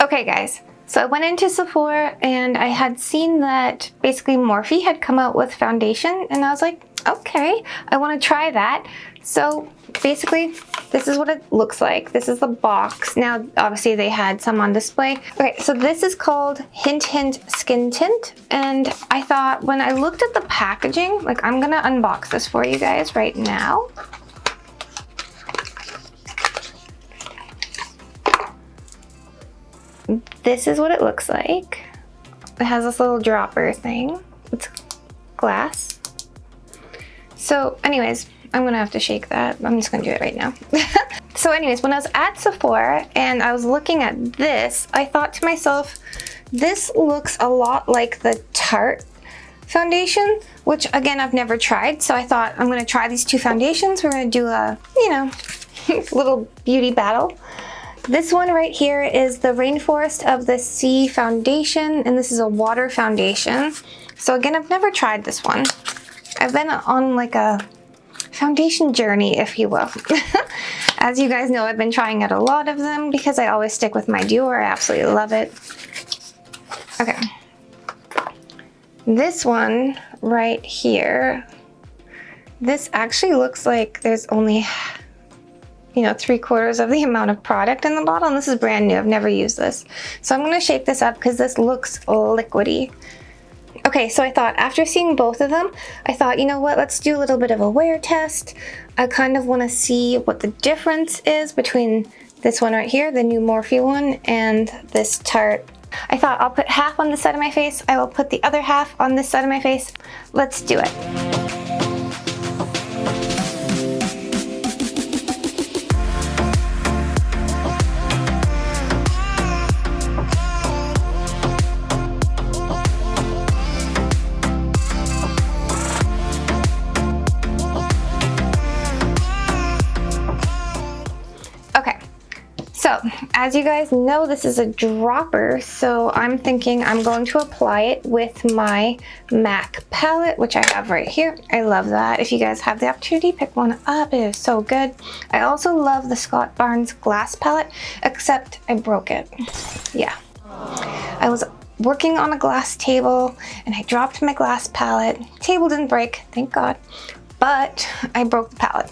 Okay guys, so I went into Sephora and I had seen that basically Morphe had come out with foundation, and I was like, okay, I want to try that. So basically this is what it looks like. This is the box. Now obviously they had some on display. Okay, so this is called Hint Hint Skin Tint, and I thought when I looked at the packaging, like, I'm gonna unbox this for you guys right now. This is what it looks like. It has this little dropper thing. It's glass. So anyways, I'm gonna have to shake that. I'm just gonna do it right now. So anyways, when I was at Sephora and I was looking at this, I thought to myself, this looks a lot like the Tarte Foundation, which again, I've never tried. So I thought, I'm gonna try these two foundations. We're gonna do a, you know, little beauty battle. This one right here is the Rainforest of the Sea Foundation, and this is a water foundation. So again, I've never tried this one. I've been on like a foundation journey, if you will. As you guys know, I've been trying out a lot of them because I always stick with my Dior. I absolutely love it. Okay. This one right here, this actually looks like there's only, you know, 3/4 of the amount of product in the bottle, and this is brand new. I've never used this. So I'm gonna shake this up because this looks liquidy. Okay, so I thought after seeing both of them, I thought, you know what, let's do a little bit of a wear test. I kind of want to see what the difference is between this one right here, the new Morphe one, and this Tarte. I thought I'll put half on this side of my face. I will put the other half on this side of my face. Let's do it. So, as you guys know, this is a dropper, so I'm thinking I'm going to apply it with my MAC palette, which I have right here. I love that. If you guys have the opportunity, pick one up. It is so good. I also love the Scott Barnes glass palette, except I broke it. Yeah. I was working on a glass table, and I dropped my glass palette. Table didn't break, thank God, but I broke the palette.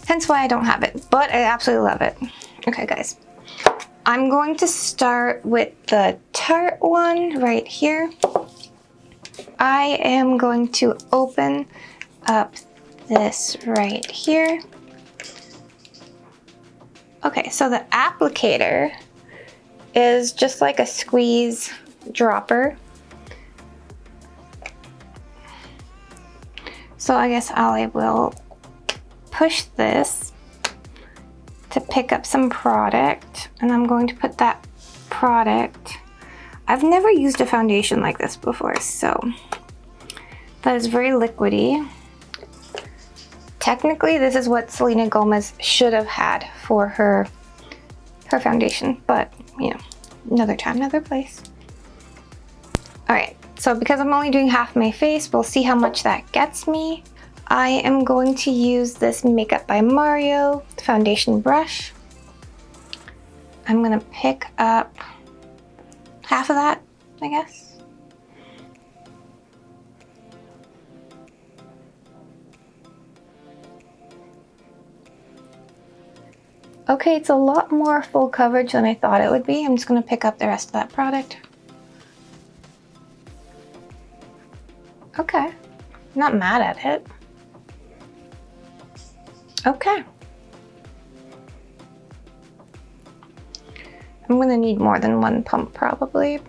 Hence why I don't have it, but I absolutely love it. Okay guys, I'm going to start with the Tarte one right here. I am going to open up this right here. Okay, so the applicator is just like a squeeze dropper. So I guess I will push this to pick up some product, and I'm going to put that product. I've never used a foundation like this before, so that is very liquidy. Technically, this is what Selena Gomez should have had for her foundation, but you know, another time, another place. All right, so because I'm only doing half my face, we'll see how much that gets me. I am going to use this Makeup by Mario foundation brush. I'm gonna pick up half of that, I guess. Okay, it's a lot more full coverage than I thought it would be. I'm just gonna pick up the rest of that product. Okay, not mad at it. Okay. I'm gonna need more than one pump probably.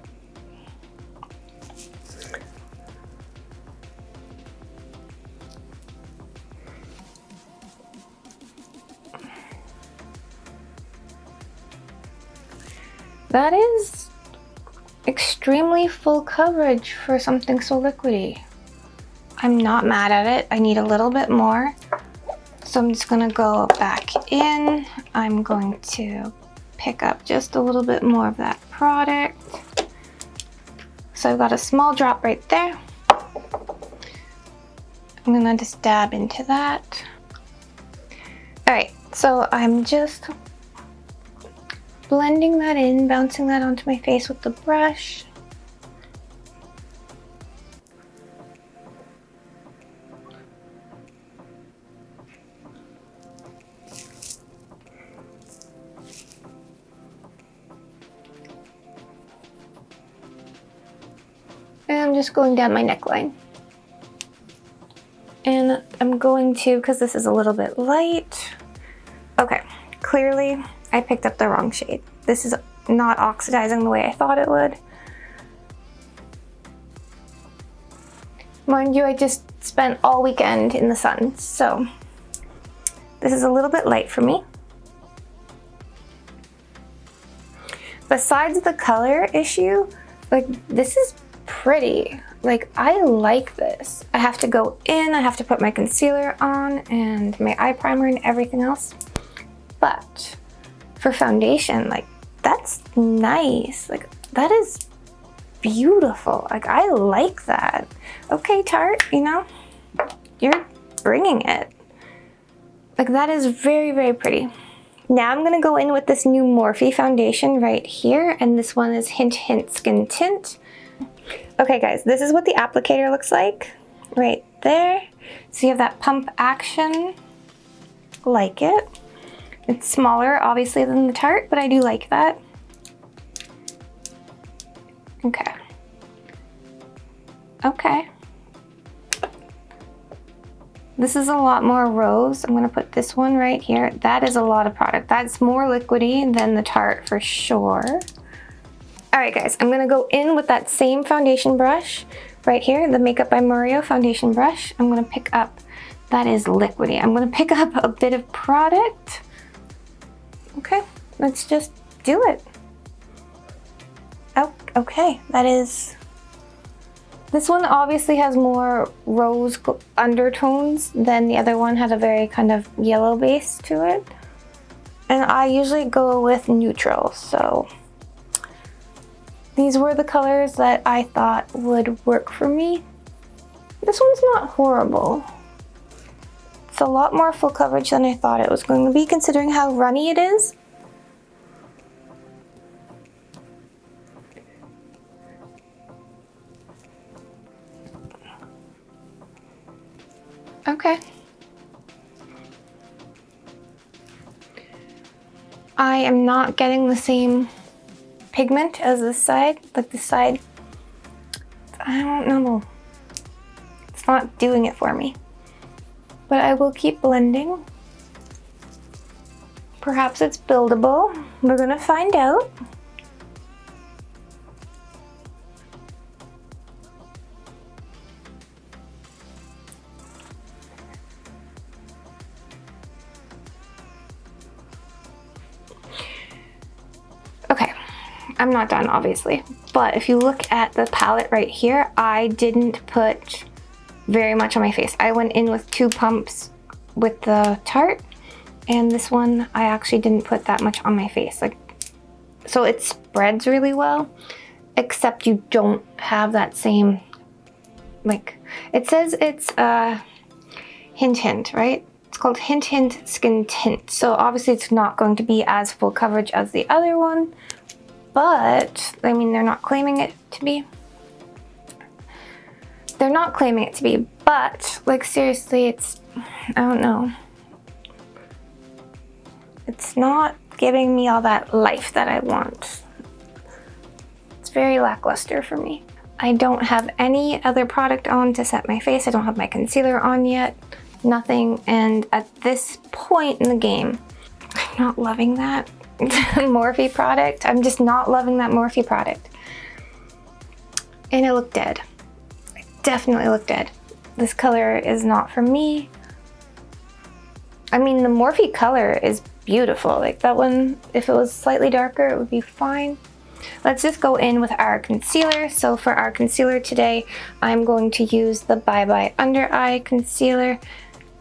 That is extremely full coverage for something so liquidy. I'm not mad at it. I need a little bit more. So I'm just gonna go back in. I'm going to pick up just a little bit more of that product. So I've got a small drop right there. I'm gonna just dab into that. All right, so I'm just blending that in, bouncing that onto my face with the brush. And I'm just going down my neckline. And I'm going to, because this is a little bit light. Okay, clearly I picked up the wrong shade. This is not oxidizing the way I thought it would. Mind you, I just spent all weekend in the sun, so this is a little bit light for me. Besides the color issue, like, this is pretty. Like, I like this. I have to go in, I have to put my concealer on and my eye primer and everything else. But for foundation, like, that's nice. Like, that is beautiful. Like, I like that. Okay, Tarte, you know, you're bringing it. Like, that is very, very pretty. Now I'm gonna go in with this new Morphe foundation right here, and this one is Hint Hint Skin Tint. Okay guys, this is what the applicator looks like right there. So you have that pump action, like it. It's smaller obviously than the Tarte, but I do like that. Okay. Okay. This is a lot more rose. I'm gonna put this one right here. That is a lot of product. That's more liquidy than the Tarte for sure. All right guys, I'm gonna go in with that same foundation brush right here, the Makeup by Mario foundation brush. I'm gonna pick up, that is liquidy. I'm gonna pick up a bit of product. Okay, let's just do it. Oh, okay, that is, this one obviously has more rose undertones than the other one had a very kind of yellow base to it. And I usually go with neutral, so these were the colors that I thought would work for me. This one's not horrible. It's a lot more full coverage than I thought it was going to be, considering how runny it is. Okay. I am not getting the same pigment as this side. Like this side, I don't know. It's not doing it for me. But I will keep blending. Perhaps it's buildable. We're gonna find out. Okay, I'm not done obviously, but if you look at the palette right here, I didn't put very much on my face. I went in with 2 pumps with the Tarte, and this one I actually didn't put that much on my face. Like, so it spreads really well, except you don't have that same, like, it says it's Hint Hint, right? It's called Hint Hint Skin Tint. So obviously it's not going to be as full coverage as the other one, but I mean, they're not claiming it to be. They're not claiming it to be, but like seriously, it's, I don't know. It's not giving me all that life that I want. It's very lackluster for me. I don't have any other product on to set my face. I don't have my concealer on yet. Nothing, and at this point in the game, I'm not loving that Morphe product. I'm just not loving that Morphe product. And it looked dead. It definitely looked dead. This color is not for me. I mean, the Morphe color is beautiful. Like that one, if it was slightly darker, it would be fine. Let's just go in with our concealer. So for our concealer today, I'm going to use the Bye Bye Under Eye Concealer,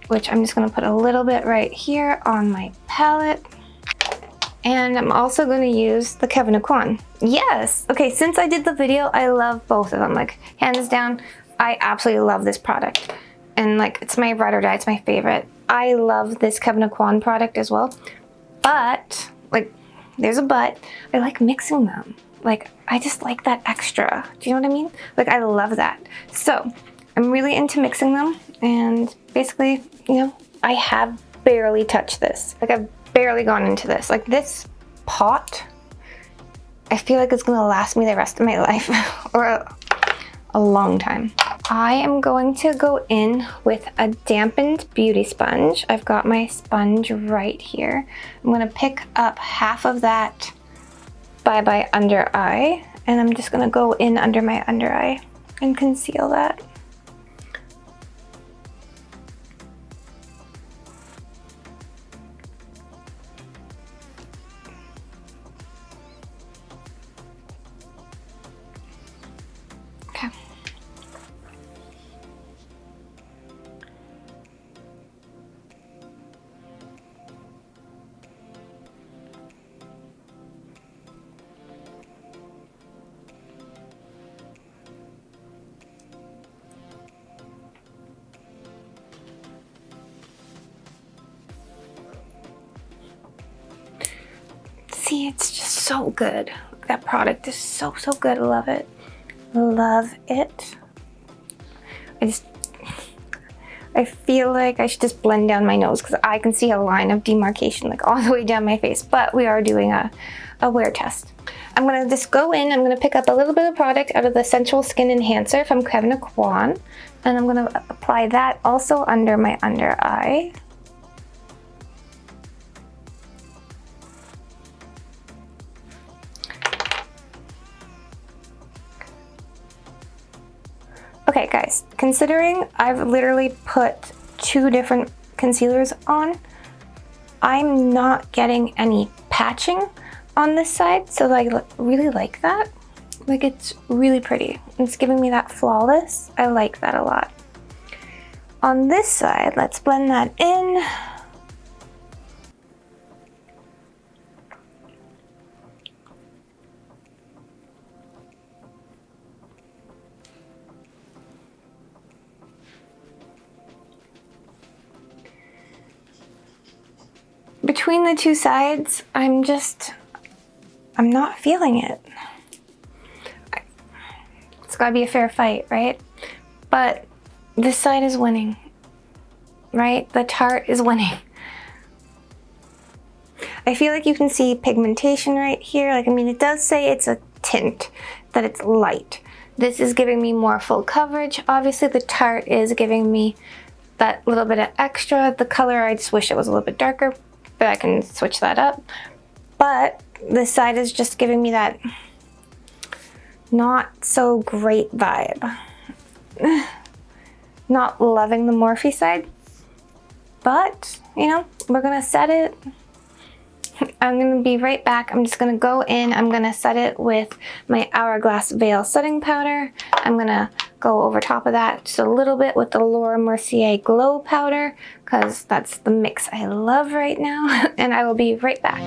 which I'm just going to put a little bit right here on my palette. And I'm also going to use the Kevyn Aucoin. Yes! Okay, since I did the video, I love both of them. Like, hands down, I absolutely love this product. And like, it's my ride or die, it's my favorite. I love this Kevyn Aucoin product as well. But, like, there's a but, I like mixing them. Like, I just like that extra. Do you know what I mean? Like, I love that. So, I'm really into mixing them, and basically, you know, I have barely touched this. Like, I've barely gone into this. Like, this pot, I feel like it's gonna last me the rest of my life, or a long time. I am going to go in with a dampened beauty sponge. I've got my sponge right here. I'm gonna pick up half of that Bye Bye Under Eye, and I'm just gonna go in under my under eye and conceal that. Okay. See, it's just so good. That product is so, so good. I love it. Love it. I feel like I should just blend down my nose because I can see a line of demarcation like all the way down my face, but we are doing a wear test. I'm gonna just go in, I'm gonna pick up a little bit of product out of the Sensual Skin Enhancer from Kevin Aquan, and I'm gonna apply that also under my under eye. Okay guys, considering I've literally put 2 different concealers on, I'm not getting any patching on this side, so I really like that. Like, it's really pretty. It's giving me that flawless. I like that a lot. On this side, let's blend that in. Between the 2 sides, I'm not feeling it. It's gotta be a fair fight, right? But this side is winning, right? The Tarte is winning. I feel like you can see pigmentation right here. Like, I mean, it does say it's a tint, that it's light. This is giving me more full coverage. Obviously, the Tarte is giving me that little bit of extra. The color, I just wish it was a little bit darker, but I can switch that up. But this side is just giving me that not so great vibe. Not loving the Morphe side, but you know, we're gonna set it. I'm gonna be right back. I'm just gonna go in, I'm gonna set it with my Hourglass Veil setting powder. I'm gonna go over top of that just a little bit with the Laura Mercier Glow Powder, because that's the mix I love right now. And I will be right back.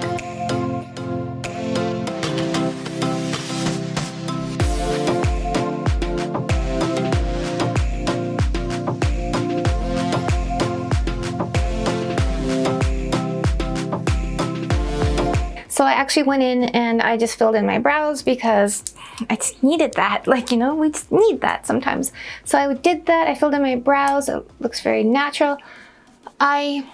So I actually went in and I just filled in my brows because I just needed that. Like, you know, we just need that sometimes. So I did that. I filled in my brows. It looks very natural. Guys,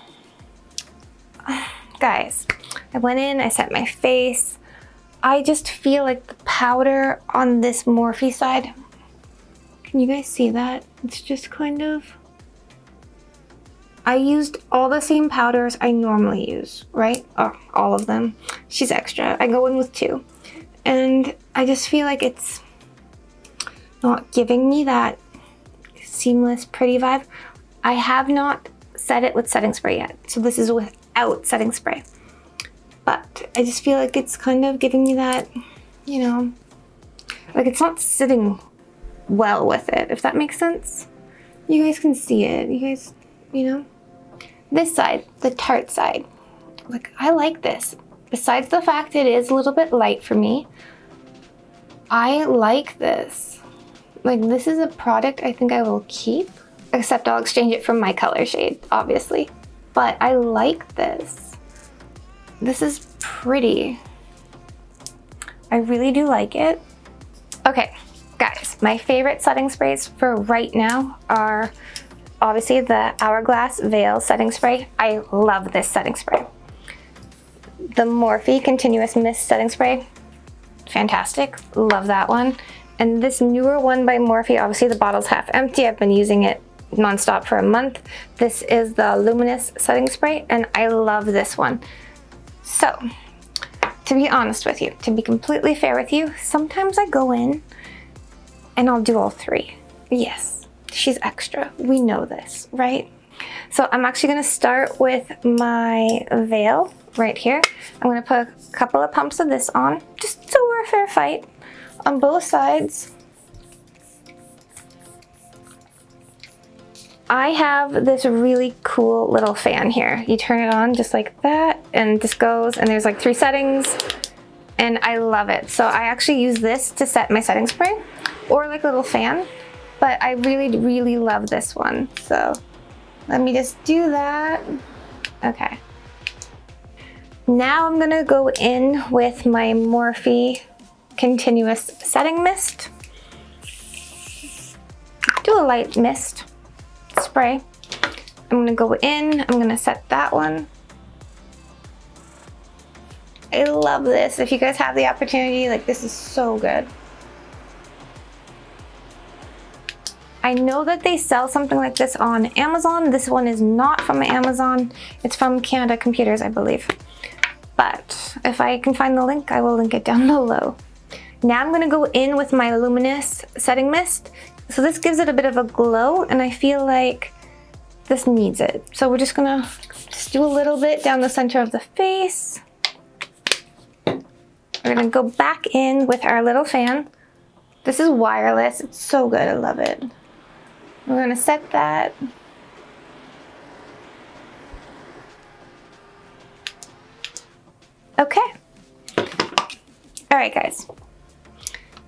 I went in, I set my face. I just feel like the powder on this Morphe side, can you guys see that? It's just kind of, I used all the same powders I normally use, right? Oh, all of them. She's extra. I go in with 2. And I just feel like it's not giving me that seamless, pretty vibe. I have not set it with setting spray yet. So this is without setting spray. But I just feel like it's kind of giving me that, you know, like it's not sitting well with it, if that makes sense. You guys can see it. You guys, you know. This side, the Tarte side, like, I like this. Besides the fact it is a little bit light for me, I like this. Like, this is a product I think I will keep, except I'll exchange it for my color shade, obviously. But I like this. This is pretty. I really do like it. Okay, guys, my favorite setting sprays for right now are obviously the Hourglass Veil setting spray. I love this setting spray. The Morphe Continuous Mist setting spray, fantastic, love that one. And this newer one by Morphe, obviously the bottle's half empty. I've been using it nonstop for a month. This is the Luminous setting spray, and I love this one. So, to be honest with you, to be completely fair with you, sometimes I go in and I'll do all three. Yes, she's extra. We know this, right? So I'm actually gonna start with my veil right here. I'm gonna put a couple of pumps of this on, just so we're a fair fight on both sides. I have this really cool little fan here. You turn it on just like that, and this goes, and there's like 3 settings, and I love it. So I actually use this to set my setting spray, or like a little fan, but I really, really love this one. So let me just do that. Okay. Now I'm gonna go in with my Morphe Continuous Setting Mist. Do a light mist spray. I'm gonna go in, I'm gonna set that one. I love this. If you guys have the opportunity, like, this is so good. I know that they sell something like this on Amazon. This one is not from Amazon. It's from Canada Computers, I believe. But if I can find the link, I will link it down below. Now I'm gonna go in with my Luminous Setting Mist. So this gives it a bit of a glow, and I feel like this needs it. So we're just gonna do a little bit down the center of the face. We're gonna go back in with our little fan. This is wireless, it's so good, I love it. We're gonna set that. Okay. All right, guys.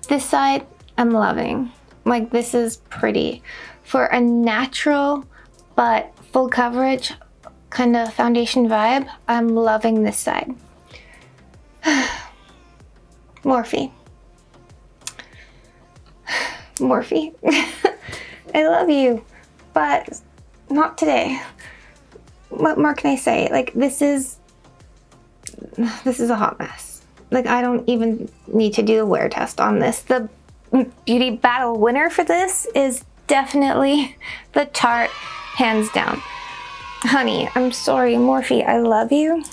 This side, I'm loving. Like, this is pretty. For a natural but full coverage kind of foundation vibe, I'm loving this side. Morphe. Morphe. I love you, but not today. What more can I say? Like, this is a hot mess. Like, I don't even need to do a wear test on this. The beauty battle winner for this is definitely the Tarte, hands down. Honey, I'm sorry, Morphe, I love you.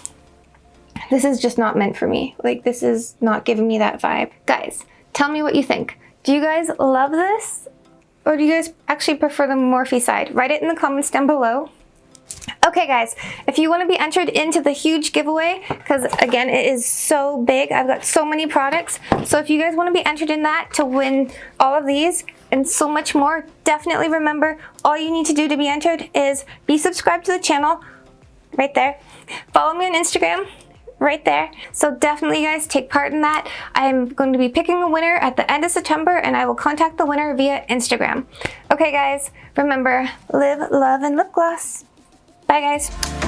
This is just not meant for me. Like, this is not giving me that vibe. Guys, tell me what you think. Do you guys love this? Or do you guys actually prefer the Morphe side? Write it in the comments down below. Okay guys, if you want to be entered into the huge giveaway, because again, it is so big, I've got so many products, so if you guys want to be entered in that to win all of these and so much more, definitely remember, all you need to do to be entered is be subscribed to the channel, right there. Follow me on Instagram, right there. So definitely, guys, take part in that. I'm going to be picking a winner at the end of September, and I will contact the winner via Instagram. Okay guys, remember, live, love, and lip gloss. Bye guys.